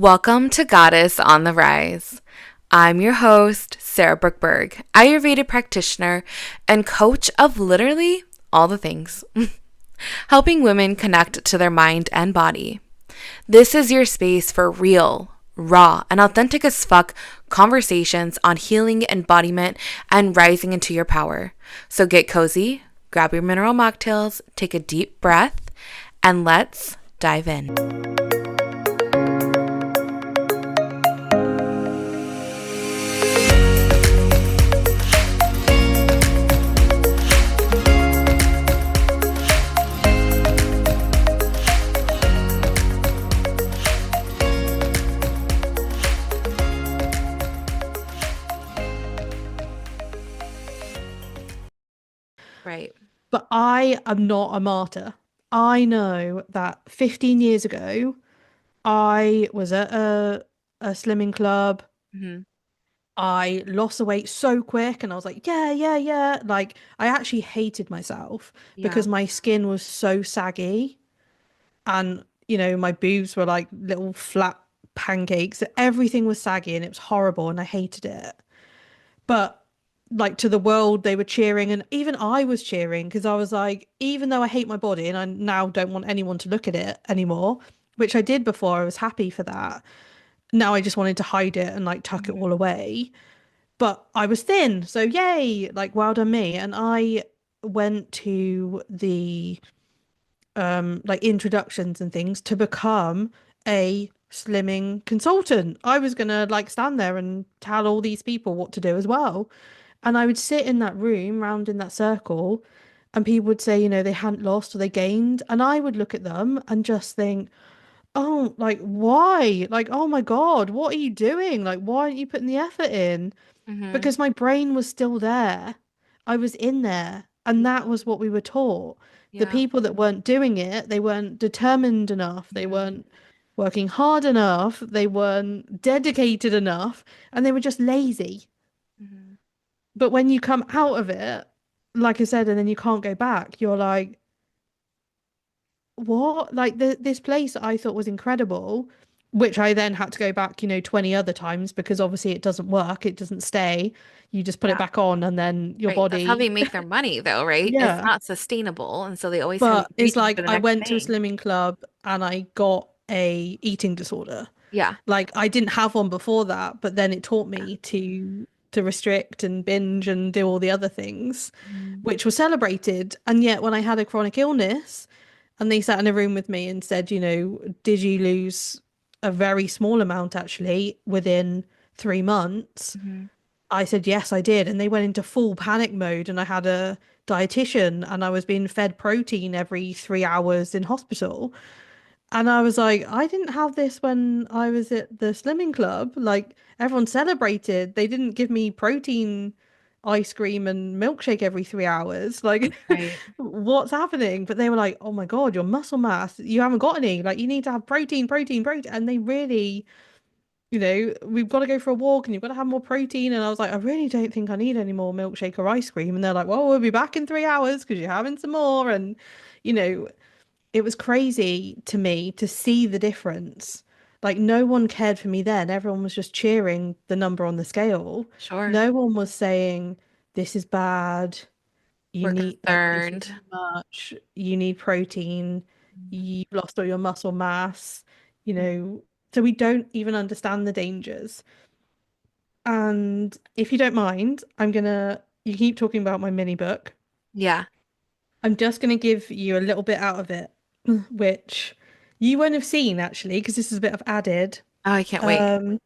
Welcome to Goddess on the Rise. I'm your host, Sarah Brookberg, Ayurveda practitioner and coach of literally all the things, helping women connect to their mind and body. This is your space for real, raw, and authentic as fuck conversations on healing, embodiment, and rising into your power. So get cozy, grab your mineral mocktails, take a deep breath, and let's dive in. Right. But I am not a martyr. I know that 15 years ago, I was at a slimming club. Hmm. I lost the weight so quick, and I was like, yeah, yeah, yeah. Like, I actually hated myself Yeah. because my skin was so saggy, and my boobs were like little flat pancakes. Everything was saggy, and it was horrible, and I hated it. But like to the world, they were cheering, and even I was cheering because I was like, even though I hate my body and I now don't want anyone to look at it anymore, which I did before, I was happy for that. Now I just wanted to hide it and like tuck it all Hmm. away. But I was thin, so yay, like well done me. And I went to the like introductions and things to become a slimming consultant. I was gonna like stand there and tell all these people what to do as well. And I would sit in that room, round in that circle, and people would say, they hadn't lost or they gained. And I would look at them and just think, oh, like, why? Like, oh my God, what are you doing? Like, why aren't you putting the effort in? Hmm. Because my brain was still there. I was in there. And that was what we were taught. The Yeah. people that weren't doing it, they weren't determined enough. They Hmm. weren't working hard enough. They weren't dedicated enough. And they were just lazy. Hmm. But when you come out of it, like I said, and then you can't go back, you're like, what? Like this place I thought was incredible, which I then had to go back, 20 other times because obviously it doesn't work, it doesn't stay. You just put it Yeah. back on and then your Right. That's how body, they make their money, though, right? It's yeah. not sustainable. And so they always have you But it's reaching like for the I next went to a thing. slimming club and I got a eating disorder. Yeah. Like I didn't have one before that, but then it taught me to restrict and binge and do all the other things, Mhm. which were celebrated. And yet when I had a chronic illness and they sat in a room with me and said, did you lose a very small amount actually within 3 months? Hmm. I said, yes, I did. And they went into full panic mode and I had a dietitian and I was being fed protein every 3 hours in hospital. And I was like, I didn't have this when I was at the slimming club. Like everyone celebrated. They didn't give me protein ice cream and milkshake every 3 hours. Like, Right. what's happening? But they were like, oh my God, your muscle mass, you haven't got any. Like, you need to have protein, protein, protein. And they really, we've got to go for a walk and you've got to have more protein. And I was like, I really don't think I need any more milkshake or ice cream. And they're like, well, we'll be back in 3 hours because you're having some more. And, you know, it was crazy to me to see the difference. Like no one cared for me then. Everyone was just cheering the number on the scale. Sure. No one was saying this is bad. You We're need like this is concerned. too much. You need protein. You've lost all your muscle mass. You know, so we don't even understand the dangers. And if you don't mind, you keep talking about my mini book. Yeah. I'm just gonna give you a little bit out of it, which you won't have seen actually, because this is a bit of added. Oh, I can't wait. Um,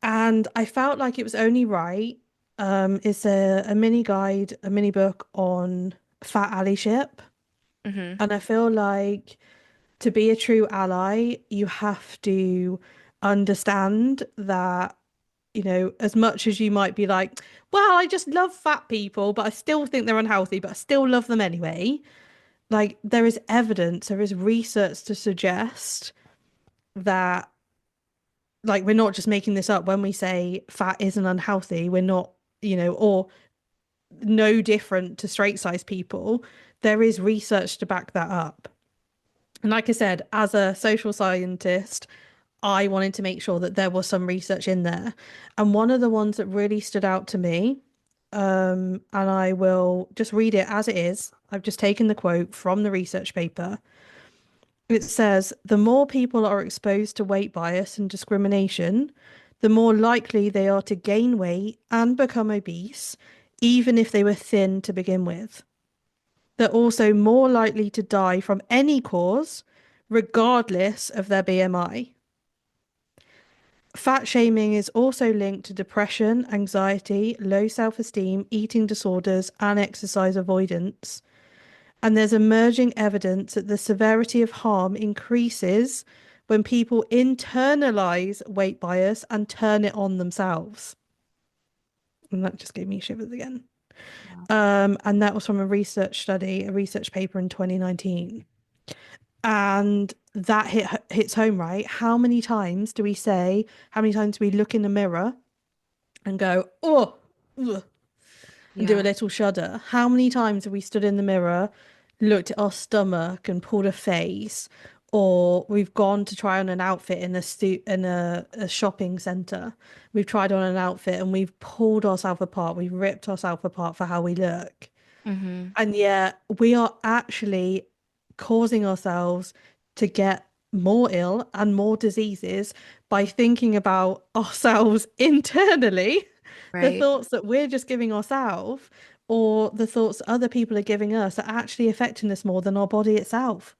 and I felt like it was only right. It's a mini guide, a mini book on fat allyship. Hmm. And I feel like to be a true ally, you have to understand that, as much as you might be like, well, I just love fat people, but I still think they're unhealthy, but I still love them anyway. Like there is evidence, there is research to suggest that like we're not just making this up when we say fat isn't unhealthy. We're not, or no different to straight size people. There is research to back that up. And like I said, as a social scientist, I wanted to make sure that there was some research in there. And one of the ones that really stood out to me, and I will just read it as it is. I've just taken the quote from the research paper. It says, the more people are exposed to weight bias and discrimination, the more likely they are to gain weight and become obese, even if they were thin to begin with. They're also more likely to die from any cause, regardless of their BMI. Fat shaming is also linked to depression, anxiety, low self-esteem, eating disorders, and exercise avoidance. And there's emerging evidence that the severity of harm increases when people internalize weight bias and turn it on themselves. And that just gave me shivers again. Yeah. And that was from a research study, a research paper in 2019. And that hits home, right? How many times do we look in the mirror and go, oh, ugh, and do a Yeah. little shudder? How many times have we stood in the mirror, looked at our stomach and pulled a face, or we've gone to try on an outfit in a shopping center. We've tried on an outfit and we've pulled ourselves apart. We've ripped ourselves apart for how we look. Hmm. And yet we are actually causing ourselves to get more ill and more diseases by thinking about ourselves internally, the Right. thoughts that we're just giving ourselves or the thoughts other people are giving us are actually affecting us more than our body itself.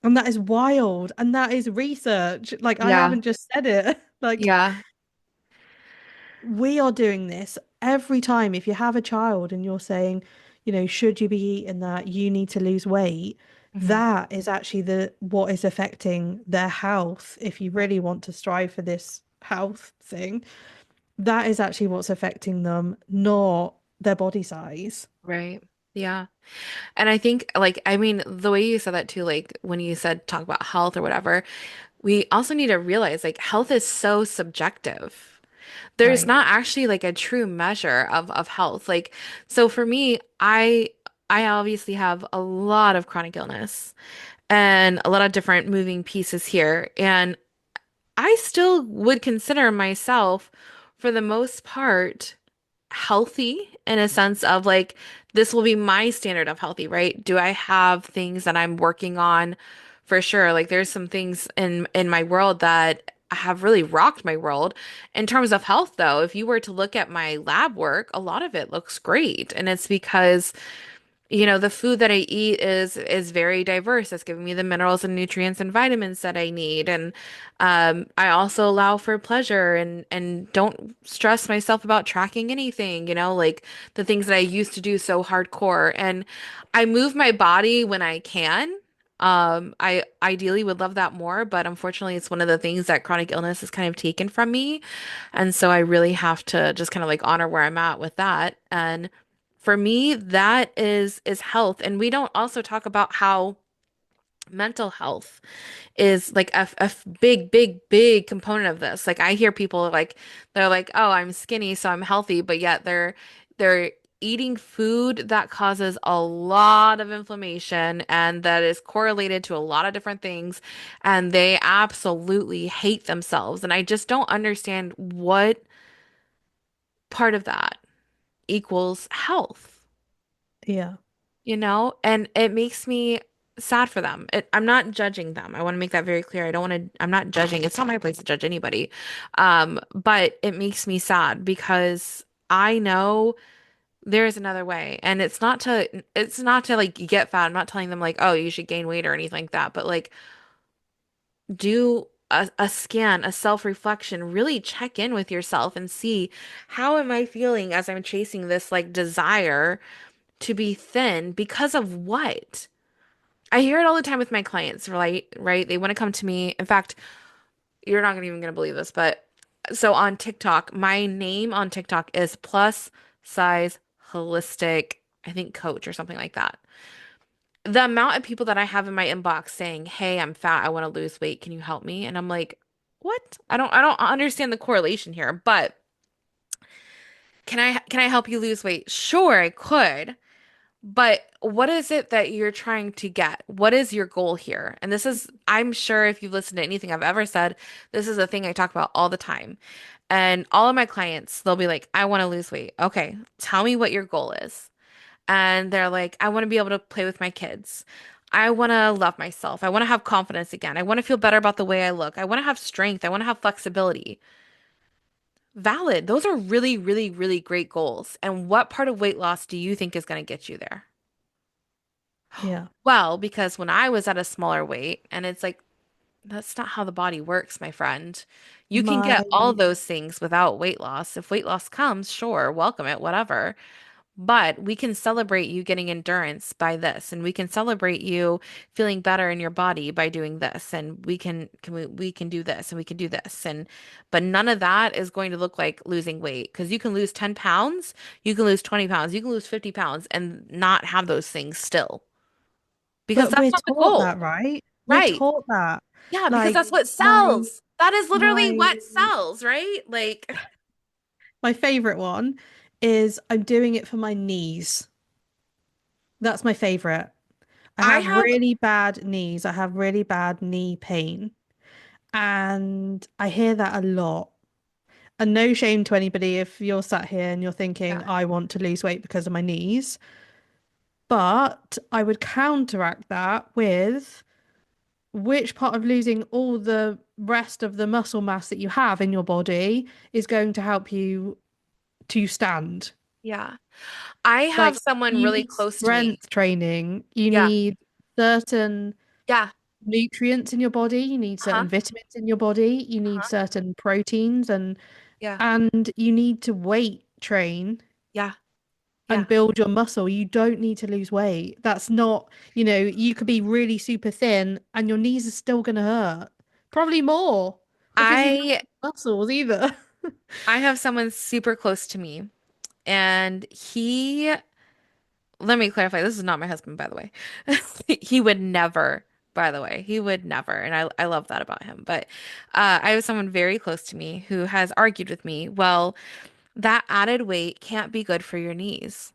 And that is wild. And that is research. Like, I Yeah. haven't just said it. Like, Yeah. we are doing this every time. If you have a child and you're saying, should you be eating that? You need to lose weight. Hmm. That is actually the what is affecting their health. If you Right. really want to strive for this health thing, that is actually what's affecting them, not their body size. Right. Yeah. And I think, like, I mean, the way you said that too, like when you said talk about health or whatever, we also need to realize like health is so subjective. There's Right. not actually like a true measure of health. Like, so for me, I obviously have a lot of chronic illness and a lot of different moving pieces here. And I still would consider myself, for the most part, healthy in a sense of like, this will be my standard of healthy, right? Do I have things that I'm working on? For sure. Like, there's some things in my world that have really rocked my world. In terms of health, though, if you were to look at my lab work, a lot of it looks great. And it's because the food that I eat is very diverse. It's giving me the minerals and nutrients and vitamins that I need. And I also allow for pleasure and don't stress myself about tracking anything, like the things that I used to do so hardcore. And I move my body when I can. I ideally would love that more, but unfortunately, it's one of the things that chronic illness has kind of taken from me. And so I really have to just kind of like honor where I'm at with that. And for me, that is health. And we don't also talk about how mental health is like a big, big, big component of this. Like I hear people like they're like, "Oh, I'm skinny, so I'm healthy," but yet they're eating food that causes a lot of inflammation and that is correlated to a lot of different things, and they absolutely hate themselves. And I just don't understand what part of that equals health. Yeah. And it makes me sad for them. I'm not judging them. I want to make that very clear. I'm not judging. It's not my place to judge anybody. But it makes me sad because I know there is another way. And it's not to like get fat. I'm not telling them like, oh, you should gain weight or anything like that. But like do a scan, a self-reflection, really check in with yourself and see how am I feeling as I'm chasing this like desire to be thin because of what? I hear it all the time with my clients, right? Right? They want to come to me. In fact, you're not even going to believe this, but so on TikTok, my name on TikTok is plus size holistic, I think coach or something like that. The amount of people that I have in my inbox saying, "Hey, I'm fat. I want to lose weight. Can you help me?" And I'm like, "What? I don't understand the correlation here, but can I help you lose weight? Sure, I could. But what is it that you're trying to get? What is your goal here? And this is, I'm sure if you've listened to anything I've ever said, this is a thing I talk about all the time. And all of my clients, they'll be like, I want to lose weight. Okay, tell me what your goal is. And they're like, I want to be able to play with my kids. I want to love myself. I want to have confidence again. I want to feel better about the way I look. I want to have strength. I want to have flexibility. Valid. Those are really, really, really great goals. And what part of weight loss do you think is going to get you there? Yeah. Well, because when I was at a smaller weight, and it's like, that's not how the body works, my friend. You can My get all those things without weight loss. If weight loss comes, sure, welcome it, whatever. But we can celebrate you getting endurance by this, and we can celebrate you feeling better in your body by doing this, and we can do this, and we can do this, and but none of that is going to look like losing weight because you can lose 10 pounds, you can lose 20 pounds, you can lose 50 pounds, and not have those things still because But that's we're not the taught goal, that, right? We're right? taught that. Yeah, because Like that's what my sells. That is literally my what sells, right? Like, my favorite one is I'm doing it for my knees. That's my favorite. I I have have, really bad knees. I have really bad knee pain. And I hear that a lot. And no shame to anybody if you're sat here and you're thinking, yeah, I want to lose weight because of my knees. But I would counteract that with which part of losing all the rest of the muscle mass that you have in your body is going to help you to stand. yeah. I have Like someone you really need close to me. strength training, you Yeah, need certain yeah, nutrients in your body, you need uh-huh, certain vitamins in your body, you need uh-huh, certain proteins yeah, and you need to weight train yeah, and yeah. build your muscle. You don't need to lose weight. That's not, you could be really super thin and your knees are still going to hurt. Probably more because you've not I got muscles either. I have someone super close to me, and let me clarify, this is not my husband, by the way. He would never, by the way, he would never, and I love that about him. But I have someone very close to me who has argued with me, well, that added weight can't be good for your knees.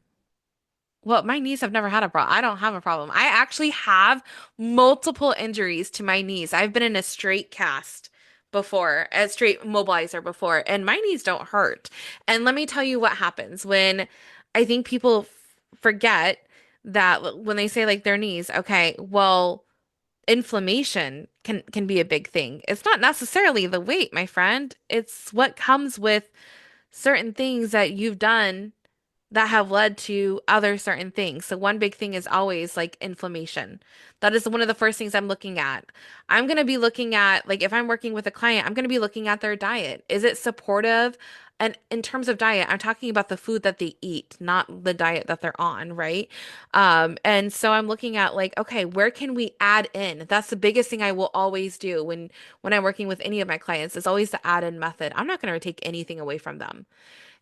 Well, my knees have never had a problem. I don't have a problem. I actually have multiple injuries to my knees. I've been in a straight cast before, a straight mobilizer before, and my knees don't hurt. And let me tell you what happens when I think people forget that when they say like their knees, okay, well, inflammation can be a big thing. It's not necessarily the weight, my friend. It's what comes with certain things that you've done that have led to other certain things. So one big thing is always like inflammation. That is one of the first things I'm looking at. I'm going to be looking at like if I'm working with a client, I'm going to be looking at their diet. Is it supportive? And in terms of diet, I'm talking about the food that they eat, not the diet that they're on, right? And so I'm looking at like, okay, where can we add in? That's the biggest thing I will always do when I'm working with any of my clients is always the add in method. I'm not going to take anything away from them.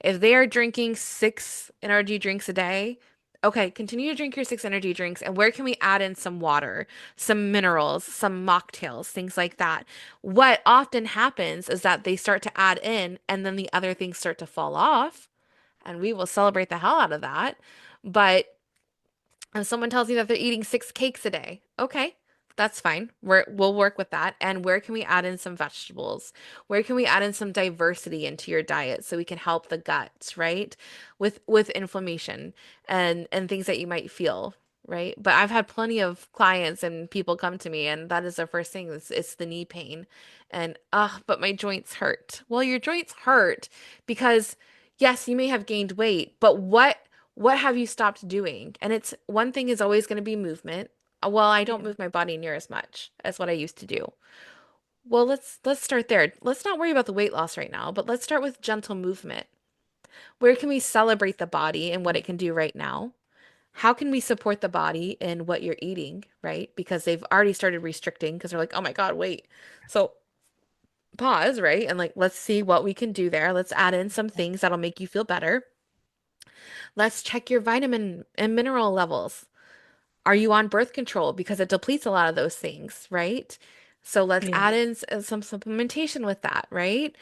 If they are drinking 6 energy drinks a day, okay, continue to drink your 6 energy drinks. And where can we add in some water, some minerals, some mocktails, things like that? What often happens is that they start to add in, and then the other things start to fall off, and we will celebrate the hell out of that. But if someone tells you that they're eating 6 cakes a day, okay, that's fine. We'll work with that. And where can we add in some vegetables? Where can we add in some diversity into your diet so we can help the gut, right? With inflammation and things that you might feel, right? But I've had plenty of clients and people come to me and that is their first thing. It's the knee pain. And but my joints hurt. Well, your joints hurt because yes, you may have gained weight, but what have you stopped doing? And it's one thing is always going to be movement. Well, I don't Yeah. move my body near as much as what I used to do. Well, let's start there. Let's not worry about the weight loss right now, but let's start with gentle movement. Where can we celebrate the body and what it can do right now? How can we support the body in what you're eating, right? Because they've already started restricting because they're like, "Oh my God, wait." So, pause, right? And like, let's see what we can do there. Let's add in some things that'll make you feel better. Let's check your vitamin and mineral levels. Are you on birth control? Because it depletes a lot of those things, right? So let's Yeah. add in some supplementation with that, right?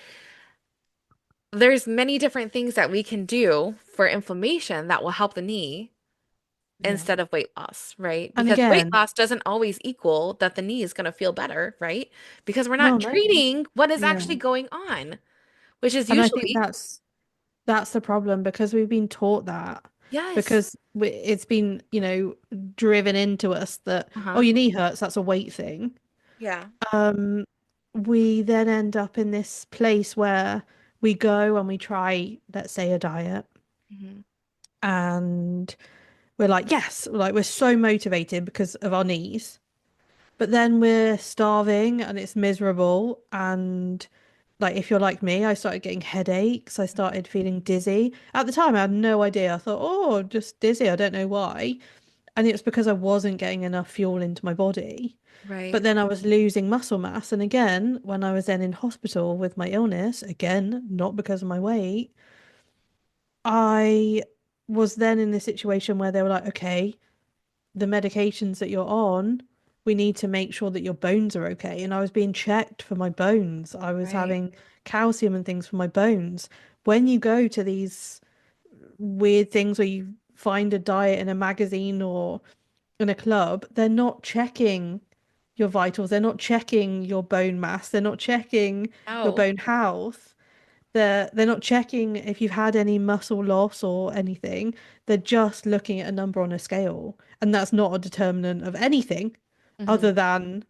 There's many different things that we can do for inflammation that will help the knee Yeah. instead of weight loss, right? And Because weight again, loss doesn't always equal that the knee is going to feel better, right? Because we're well, not no. treating what is Yeah. actually going on, which is And I think usually, that's the problem because we've been taught that yes. because it's been, driven into us that, oh, Uh-huh. your knee hurts, that's a weight thing. Yeah. Um, we then end up in this place where we go and we try, let's say, a diet, Hmm. and we're like, yes, like we're so motivated because of our knees, but then we're starving and it's miserable. And like, if you're like me, I started getting headaches. I started feeling dizzy. At the time, I had no idea. I thought, oh, just dizzy. I don't know why. And it was because I wasn't getting enough fuel into my body. But Right. then I was losing muscle mass. And again, when I was then in hospital with my illness, again, not because of my weight, I was then in this situation where they were like, okay, the medications that you're on, we need to make sure that your bones are okay. And I was being checked for my bones. I was Right. having calcium and things for my bones. When you go to these weird things where you find a diet in a magazine or in a club, they're not checking your vitals. They're not checking your bone mass. They're not checking your Oh. bone health. They're not checking if you've had any muscle loss or anything. They're just looking at a number on a scale, and that's not a determinant of anything Hmm. other than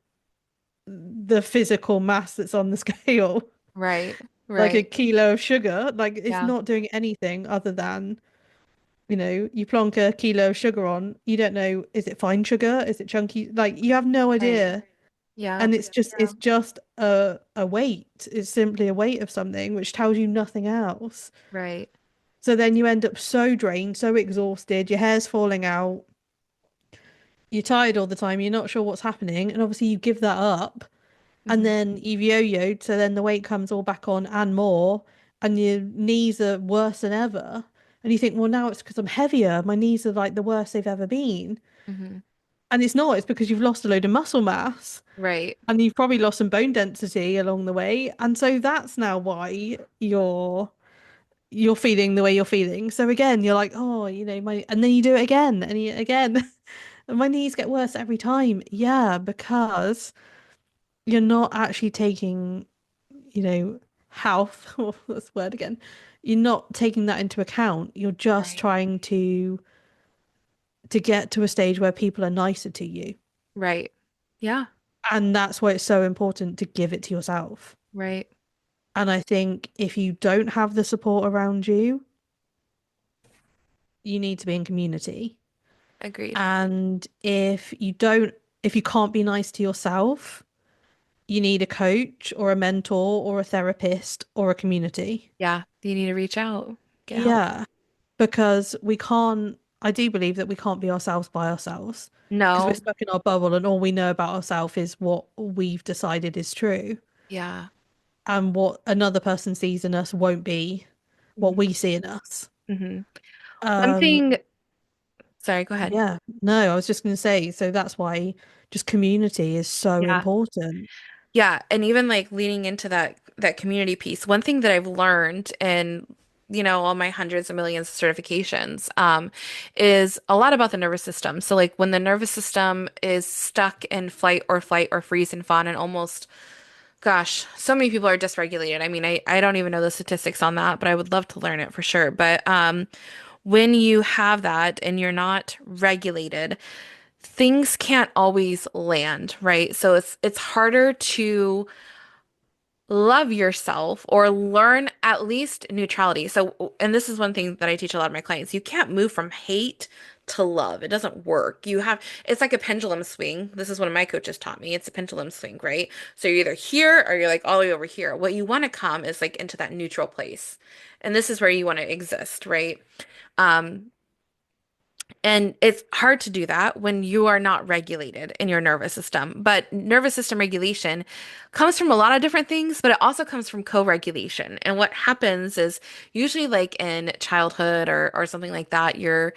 the physical mass that's on the scale. Right. Like a Right. kilo of sugar, like it's Yeah. not doing anything other than, you plonk a kilo of sugar on, you don't know, is it fine sugar? Is it chunky? Like you have no Right. idea. Yeah. And it's just a weight. It's simply a weight of something which tells you nothing else. Right. So then you end up so drained, so exhausted, your hair's falling out, you're tired all the time, you're not sure what's happening, and obviously you give that up, and Hmm. then you've yo-yoed, so then the weight comes all back on and more, and your knees are worse than ever. And you think, well, now it's because I'm heavier. My knees are like the worst they've ever been. Hmm. And it's not, it's because you've lost a load of muscle mass. Right. And you've probably lost some bone density along the way. And so that's now why you're feeling the way you're feeling. So again, you're like, oh, my, and then you do it again and again. And my knees get worse every time. Yeah, because you're not actually taking, health, or this word again. You're not taking that into account. You're just Right. trying to get to a stage where people are nicer to you. Right. Yeah. And that's why it's so important to give it to yourself. Right. And I think if you don't have the support around you, you need to be in community. Agreed. And if you can't be nice to yourself, you need a coach or a mentor or a therapist or a community. Yeah. You need to reach out, get help. Yeah, because I do believe that we can't be ourselves by ourselves because we're No. stuck in our bubble and all we know about ourselves is what we've decided is true. Yeah. And what another person sees in us won't be what Hmm. we see in us. Hmm. One Um, thing, sorry, go ahead. yeah, no, I was just going to say, so that's why just community is so Yeah. important. Yeah, and even like leaning into that community piece, one thing that I've learned in, all my hundreds of millions of certifications, is a lot about the nervous system. So like when the nervous system is stuck in flight or freeze and fawn and almost, gosh, so many people are dysregulated. I mean, I don't even know the statistics on that, but I would love to learn it for sure. But when you have that and you're not regulated, things can't always land, right? So it's harder to love yourself or learn at least neutrality. So, and this is one thing that I teach a lot of my clients. You can't move from hate to love. It doesn't work. It's like a pendulum swing. This is one of my coaches taught me. It's a pendulum swing, right? So you're either here or you're like all the way over here. What you want to come is like into that neutral place. And this is where you want to exist, right? Um, and it's hard to do that when you are not regulated in your nervous system. But nervous system regulation comes from a lot of different things, but it also comes from co-regulation. And what happens is usually like in childhood or something like that, your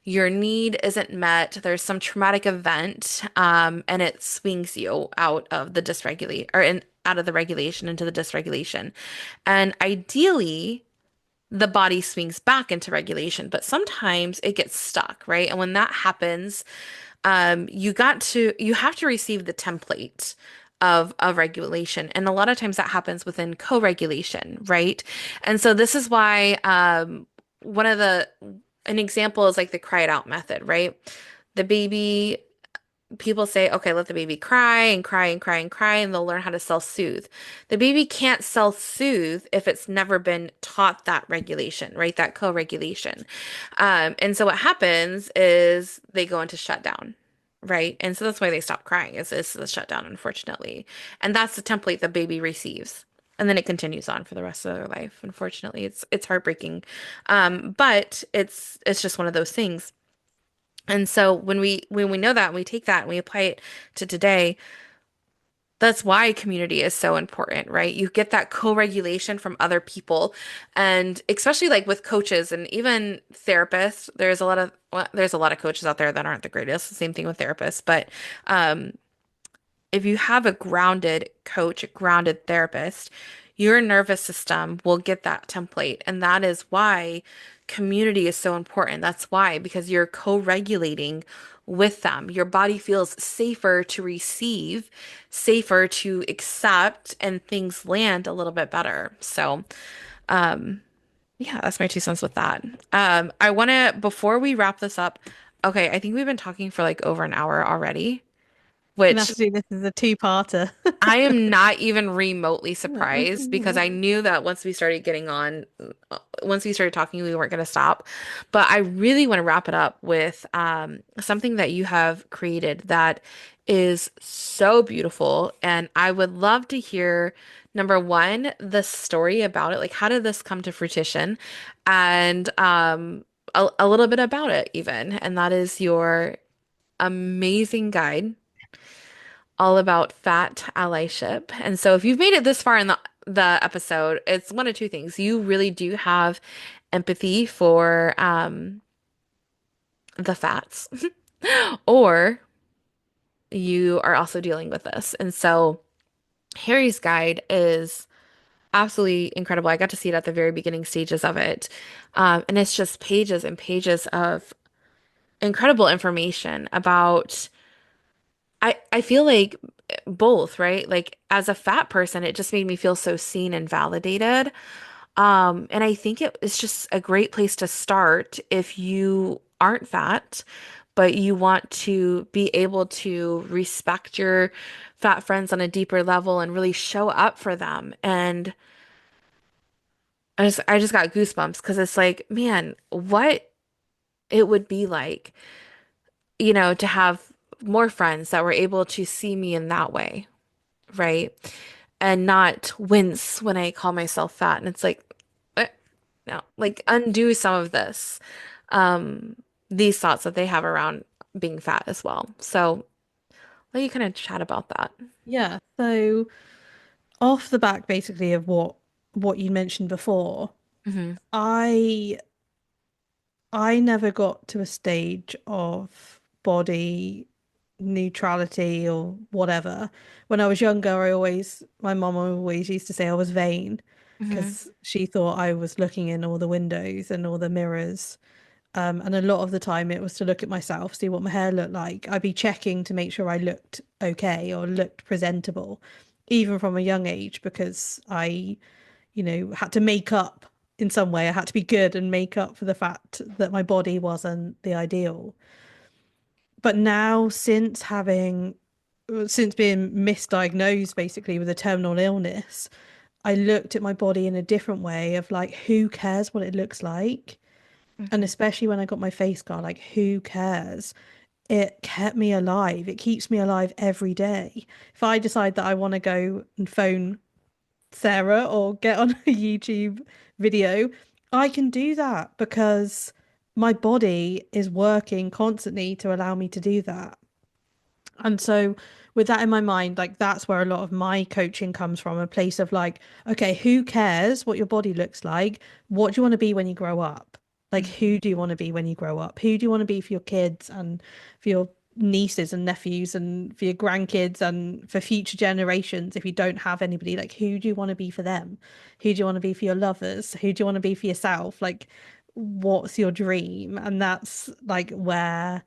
need isn't met. There's some traumatic event, and it swings you out of the dysregulate or out of the regulation into the dysregulation. And ideally, the body swings back into regulation, but sometimes it gets stuck, right? And when that happens, you have to receive the template of regulation. And a lot of times that happens within co-regulation, right? And so this is why one of the an example is like the cry it out method, right? The baby people say, okay, let the baby cry and cry and cry and cry, and they'll learn how to self-soothe. The baby can't self-soothe if it's never been taught that regulation, right? That co-regulation. And so what happens is they go into shutdown, right? And so that's why they stop crying, is the shutdown, unfortunately. And that's the template the baby receives. And then it continues on for the rest of their life. Unfortunately, it's heartbreaking. But it's just one of those things. And so when we know that and we take that and we apply it to today, that's why community is so important, right? You get that co-regulation from other people, and especially like with coaches and even therapists, there's a lot of coaches out there that aren't the greatest. Same thing with therapists, but um if you have a grounded coach, a grounded therapist, your nervous system will get that template. And that is why community is so important. That's why, because you're co-regulating with them. Your body feels safer to receive, safer to accept, and things land a little bit better. So, um, yeah, that's my 2 cents with that. I want to, before we wrap this up, okay, I think we've been talking for like over an hour already, Gonna have which to do this as a two-parter. I am not even remotely surprised because I knew that once we started talking, we weren't going to stop. But I really want to wrap it up with something that you have created that is so beautiful. And I would love to hear, number one, the story about it. Like, how did this come to fruition? And a little bit about it, even. And that is your amazing guide all about fat allyship. And so if you've made it this far in the episode, it's one of two things. You really do have empathy for the fats, or you are also dealing with this. And so Harry's guide is absolutely incredible. I got to see it at the very beginning stages of it. And it's just pages and pages of incredible information about I feel like both, right? Like as a fat person, it just made me feel so seen and validated. And I think it's just a great place to start if you aren't fat, but you want to be able to respect your fat friends on a deeper level and really show up for them. And I just got goosebumps because it's like, man, what it would be like, to have more friends that were able to see me in that way, right? And not wince when I call myself fat. And it's like, no, like undo some of this, um, these thoughts that they have around being fat as well. So let you kind of chat about that. Yeah. So off the back basically of what you mentioned before, Hmm. I I never got to a stage of body neutrality or whatever. When I was younger, my mom always used to say I was vain Hmm. because she thought I was looking in all the windows and all the mirrors. And a lot of the time it was to look at myself, see what my hair looked like. I'd be checking to make sure I looked okay or looked presentable, even from a young age, because I had to make up in some way. I had to be good and make up for the fact that my body wasn't the ideal. But now, since being misdiagnosed basically with a terminal illness, I looked at my body in a different way of like, who cares what it looks like? And Hmm. especially when I got my face scar, like, who cares? It kept me alive. It keeps me alive every day. If I decide that I want to go and phone Sarah or get on a YouTube video, I can do that because my body is working constantly to allow me to do that. And so, with that in my mind, like that's where a lot of my coaching comes from, a place of like, okay, who cares what your body looks like? What do you want to be when you grow up? Like, who do you want to be when you grow up? Who do you want to be for your kids and for your nieces and nephews and for your grandkids and for future generations, if you don't have anybody, like who do you want to be for them? Who do you want to be for your lovers? Who do you want to be for yourself? Like, what's your dream? And that's where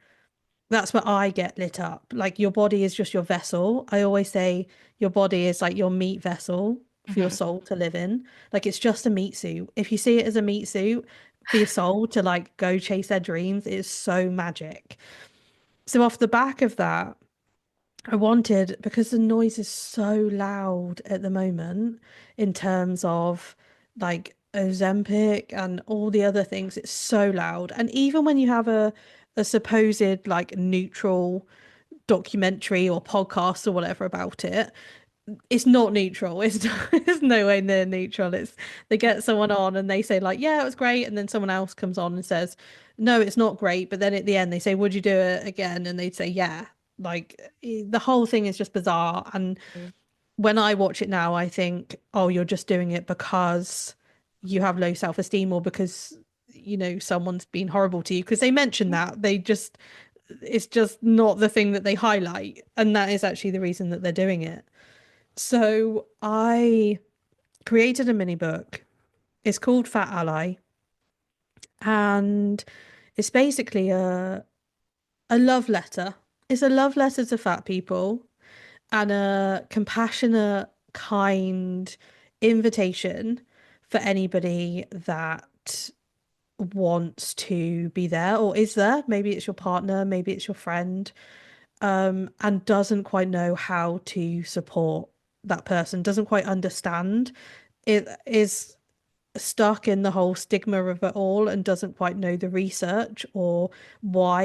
I get lit up. Like your body is just your vessel. I always say your body is like your meat vessel for your Hmm. soul to live in. Like it's just a meat suit. If you see it as a meat suit for your soul to like go chase their dreams, it is so magic. So off the back of that, I wanted, because the noise is so loud at the moment in terms of like Ozempic and all the other things, it's so loud. And even when you have a supposed like neutral documentary or podcast or whatever about it, it's not neutral. It's no way near neutral. It's they get someone on and they say like, yeah, it was great, and then someone else comes on and says, no, it's not great. But then at the end they say, would you do it again? And they'd say, yeah. Like the whole thing is just bizarre. And when I watch it now, I think, oh, you're just doing it because you have low self-esteem or because someone's been horrible to you. Because they mention that it's just not the thing that they highlight, and that is actually the reason that they're doing it. So I created a mini book. It's called Fat Ally, and it's basically a love letter. It's a love letter to fat people and a compassionate, kind invitation for anybody that wants to be there or is there. Maybe it's your partner, maybe it's your friend, and doesn't quite know how to support that person, doesn't quite understand. It is stuck in the whole stigma of it all and doesn't quite know the research or why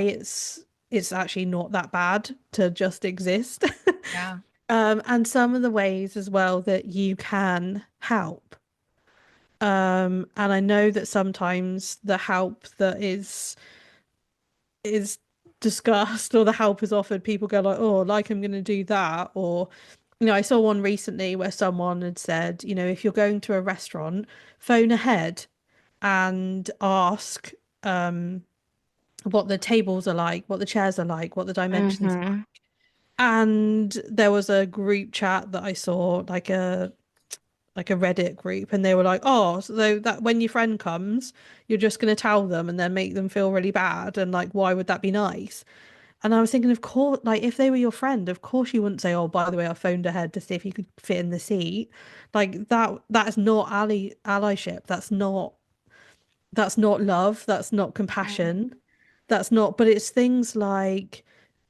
it's actually not that bad to just exist. Yeah. And some of the ways as well that you can help. And I know that sometimes the help that is discussed or the help is offered, people go like, oh, like I'm going to do that. Or, I saw one recently where someone had said, if you're going to a restaurant, phone ahead and ask what the tables are like, what the chairs are like, what the dimensions are Hmm. like. And there was a group chat that I saw, like a Reddit group, and they were like, "Oh, so that when your friend comes, you're just going to tell them and then make them feel really bad, and like, why would that be nice?" And I was thinking, of course, like if they were your friend, of course you wouldn't say, "Oh, by the way, I phoned ahead to see if you could fit in the seat." Like that is not allyship. That's not love. That's not compassion. That's not. But it's things like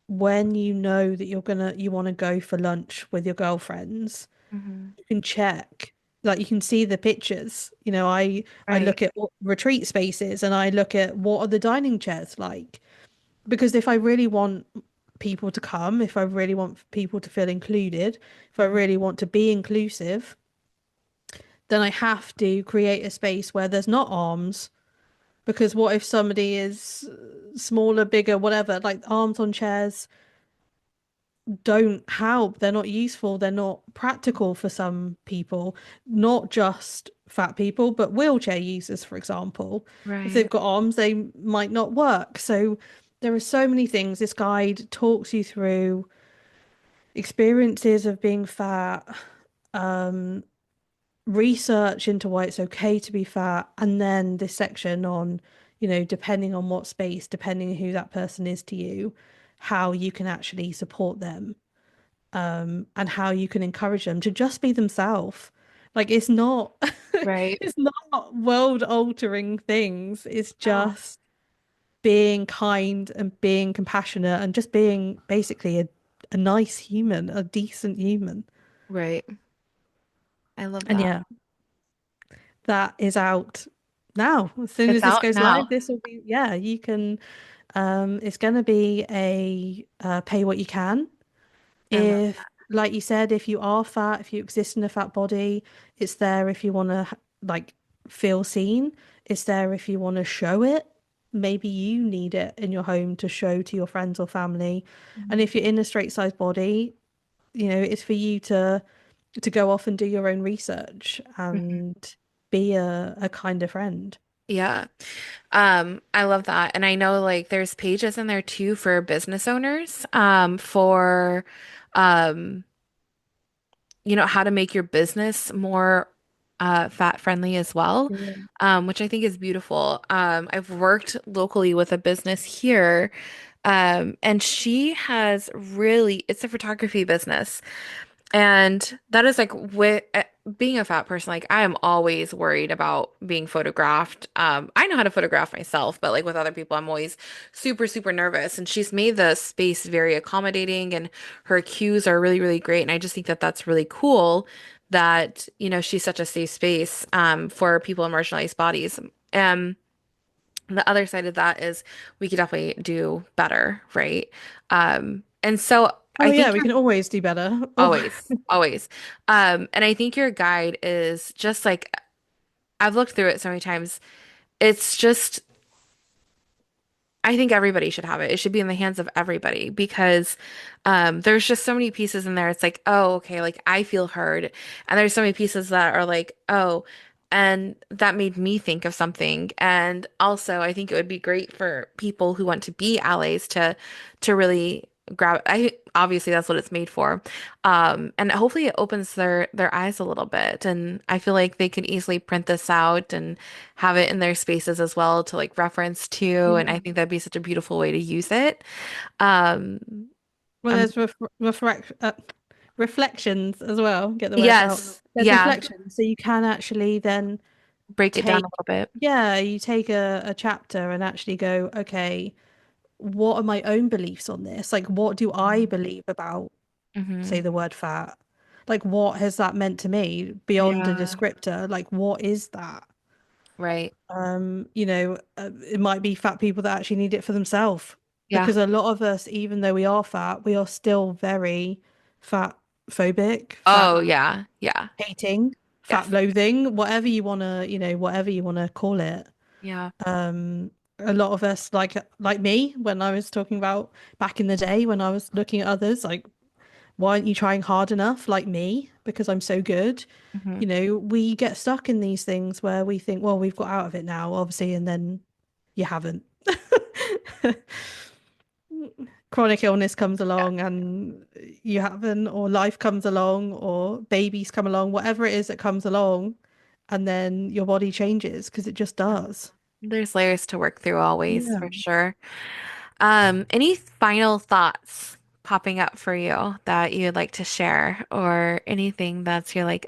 when you know that you want to go for lunch with your girlfriends, Hmm. you can check, like you can see the pictures. I Right. look at what retreat spaces and I look at what are the dining chairs like, because if I really want people to come, if I really want people to feel included, if I Mhm. really want to be inclusive, then I have to create a space where there's not arms. Because what if somebody is smaller, bigger, whatever, like arms on chairs don't help. They're not useful. They're not practical for some people, not just fat people, but wheelchair users, for example. If Right. they've got arms, they might not work. So there are so many things. This guide talks you through experiences of being fat, um, research into why it's okay to be fat, and then this section on, depending on what space, depending on who that person is to you, how you can actually support them, and how you can encourage them to just be themselves. Like it's not Right. it's not world altering things. It's No. just being kind and being compassionate and just being basically a nice human, a decent human. Right. I love And that. yeah, that is out now. As soon It's as this out goes live, now. this will be, yeah, you can, it's going to be a pay what you can. I love If, like you said, if you are fat, if you exist in a fat body, it's there if you want to like feel seen. It's there if you want to show it. Maybe you need it in your home to show to your friends or family. And that. if you're in a straight size body, it's for you to go off and do your own research Mhm. and be a kinder friend. Yeah. I love that. And I know like there's pages in there too for business owners, for um, how to make your business more fat friendly as well, Yeah. which I think is beautiful. I've worked locally with a business here, and she has really, it's a photography business. And that is like with being a fat person, like I am always worried about being photographed. I know how to photograph myself, but like with other people, I'm always super, super nervous. And she's made the space very accommodating and her cues are really, really great. And I just think that that's really cool that, she's such a safe space for people in marginalized bodies. The other side of that is we could definitely do better, right? And so Oh I yeah, think we you're can always do better. Oh, always, always. And I think your guide is just like I've looked through it so many times. It's just I think everybody should have it. It should be in the hands of everybody because there's just so many pieces in there. It's like, oh, okay, like I feel heard. And there's so many pieces that are like, oh, and that made me think of something. And also, I think it would be great for people who want to be allies to really grab. I obviously that's what it's made for. And hopefully it opens their eyes a little bit. And I feel like they could easily print this out and have it in their spaces as well to like reference to. And I yeah. think that'd be such a beautiful way to use it. Um, Well, um, there's reflections as well. Get the words out. yes, There's yeah, reflections, so you can actually then break it down a take, little bit. yeah, you take a chapter and actually go, okay, what are my own beliefs on this? Like, what do I believe about, Hmm. say, the word fat? Like, what has that meant to me beyond a Yeah, descriptor? Like, what is that? right. It might be fat people that actually need it for themselves Yeah. because a lot of us, even though we are fat, we are still very fat phobic, fat Oh, yeah, yeah, hating, fat yes, loathing, whatever you want to, whatever you want to call it. yeah. A lot of us, like me, when I was talking about back in the day when I was looking at others, like, why aren't you trying hard enough like me? Because I'm so good. Hmm. We get stuck in these things where we think, well, we've got out of it now, obviously, and then you haven't. Chronic illness comes Yeah. along and you haven't, or life comes along, or babies come along, whatever it is that comes along, and then your body changes because it just does. There's layers to work through always, Yeah. for sure. Any final thoughts popping up for you that you'd like to share, or anything that's you're like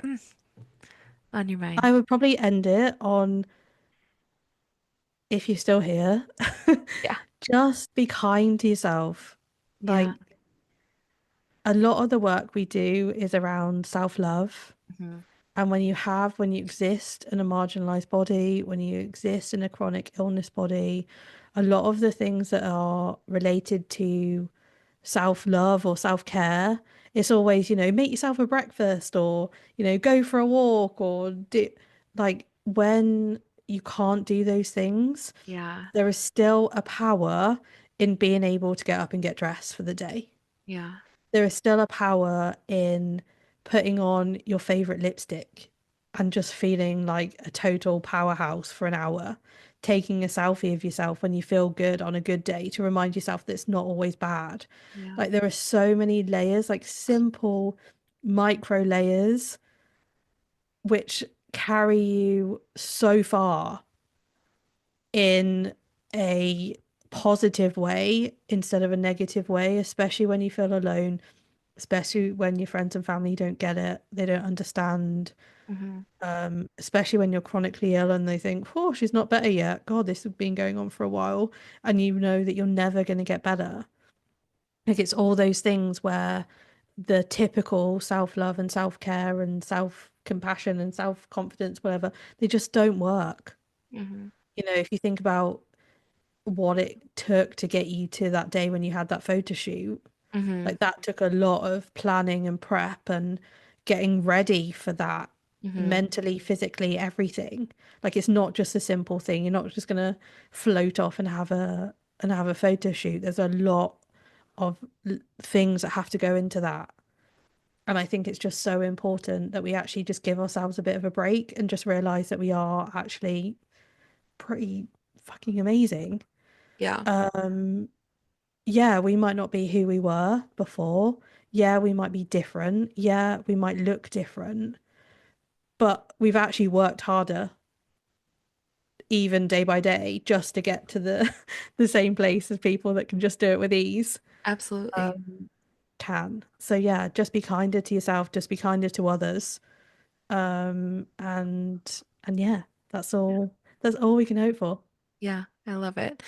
on your mind? I would probably end it on, if you're still here, Yeah. just be kind to yourself. Yeah. Like, a lot of the work we do is around self-love. Hmm. And when you exist in a marginalized body, when you exist in a chronic illness body, a lot of the things that are related to self-love or self-care, it's always, make yourself a breakfast or, go for a walk or do, like, when you can't do those things, Yeah. there is still a power in being able to get up and get dressed for the day. Yeah. There is still a power in putting on your favorite lipstick and just feeling like a total powerhouse for an hour, taking a selfie of yourself when you feel good on a good day to remind yourself that it's not always bad. Yeah. Like, there are so many layers, like simple micro layers, which carry you so far in a positive way instead of a negative way, especially when you feel alone, especially when your friends and family don't get it, they don't understand. Hmm. Especially when you're chronically ill and they think, oh, she's not better yet. God, this has been going on for a while, and you know that you're never going to get better. Like, it's all those things where the typical self-love and self-care and self-compassion and self-confidence, whatever, they just don't work. Hmm. If you think about what it took to get you to that day when you had that photo shoot, Hmm. like, that took a lot of planning and prep and getting ready for that, Hmm. mentally, physically, everything. Like, it's not just a simple thing. You're not just gonna float off and have a photo shoot. There's a lot of things that have to go into that. And I think it's just so important that we actually just give ourselves a bit of a break and just realize that we are actually pretty fucking amazing. Yeah, Um, yeah, we might not be who we were before. Yeah, we might be different. Yeah, we might look different, but we've actually worked harder even day by day just to get to the the same place as people that can just do it with ease. absolutely. Um, can. So yeah, just be kinder to yourself, just be kinder to others. And yeah, that's all we can hope for. Yeah, I love it.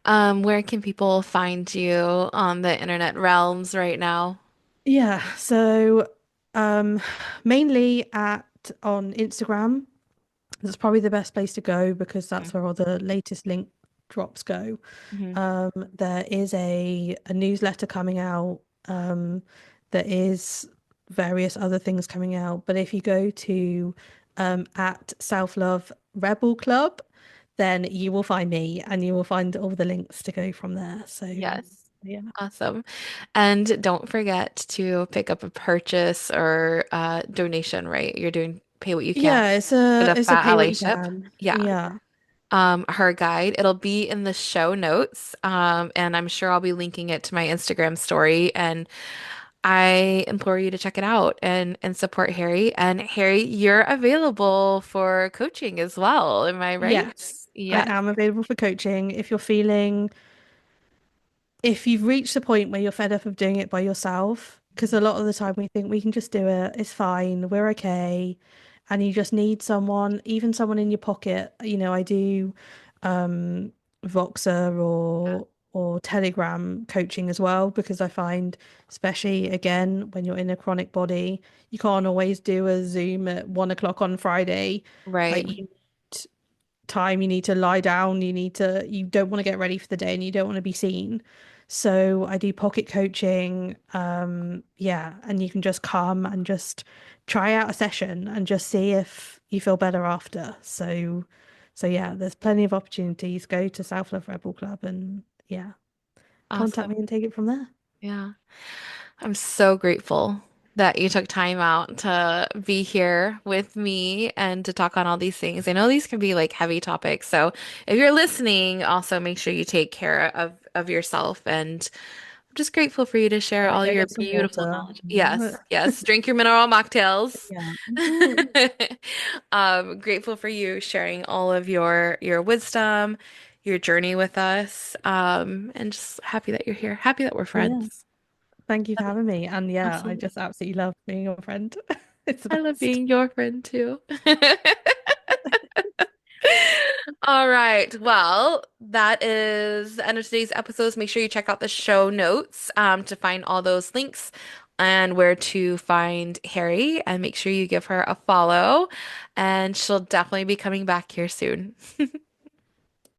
Where can people find you on the internet realms right now? Yeah, so um mainly at on Instagram. That's probably the best place to go because that's where all the latest link drops go. Mm-hmm. There is a newsletter coming out. There is various other things coming out. But if you go to at Self Love Rebel Club, then you will find me and you will find all the links to go from there. So Yes. yeah. Awesome. And don't forget to pick up a purchase or donation, right? You're doing pay what you can Yeah, for the it's a Fat pay what you Allyship. can. Yeah. Yeah. Her guide. It'll be in the show notes. And I'm sure I'll be linking it to my Instagram story. And I implore you to check it out and support Harrie. And Harrie, you're available for coaching as well. Am I right? Yes, I Yes. am available for coaching if you're feeling if you've reached the point where you're fed up of doing it by yourself, because a lot of the time we think we can just do it, it's fine, we're okay, and you just need someone, even someone in your pocket. I do um Voxer or Telegram coaching as well because I find, especially again, when you're in a chronic body, you can't always do a Zoom at 1 o'clock on Friday. Right. Like you need time, you need to lie down, you don't want to get ready for the day and you don't want to be seen. So I do pocket coaching. Yeah, and you can just come and just try out a session and just see if you feel better after. So yeah, there's plenty of opportunities. Go to South Love Rebel Club and yeah, contact Awesome. me and take it from there. Yeah. I'm so grateful that you took time out to be here with me and to talk on all these things. I know these can be like heavy topics, so if you're listening, also make sure you take care of yourself. And I'm just grateful for you to share Yeah, all go your get some beautiful water. knowledge. Yes, yes. Drink your mineral mocktails. Yeah. Grateful for you sharing all of your wisdom, your journey with us. And just happy that you're here. Happy that we're Yeah. friends. Thank you for having me. And yeah, I Absolutely. just absolutely love being your friend. It's the I love best. being your friend too. All right. Well, that is the end of today's episodes. Make sure you check out the show notes to find all those links and where to find Harrie. And make sure you give her a follow. And she'll definitely be coming back here soon.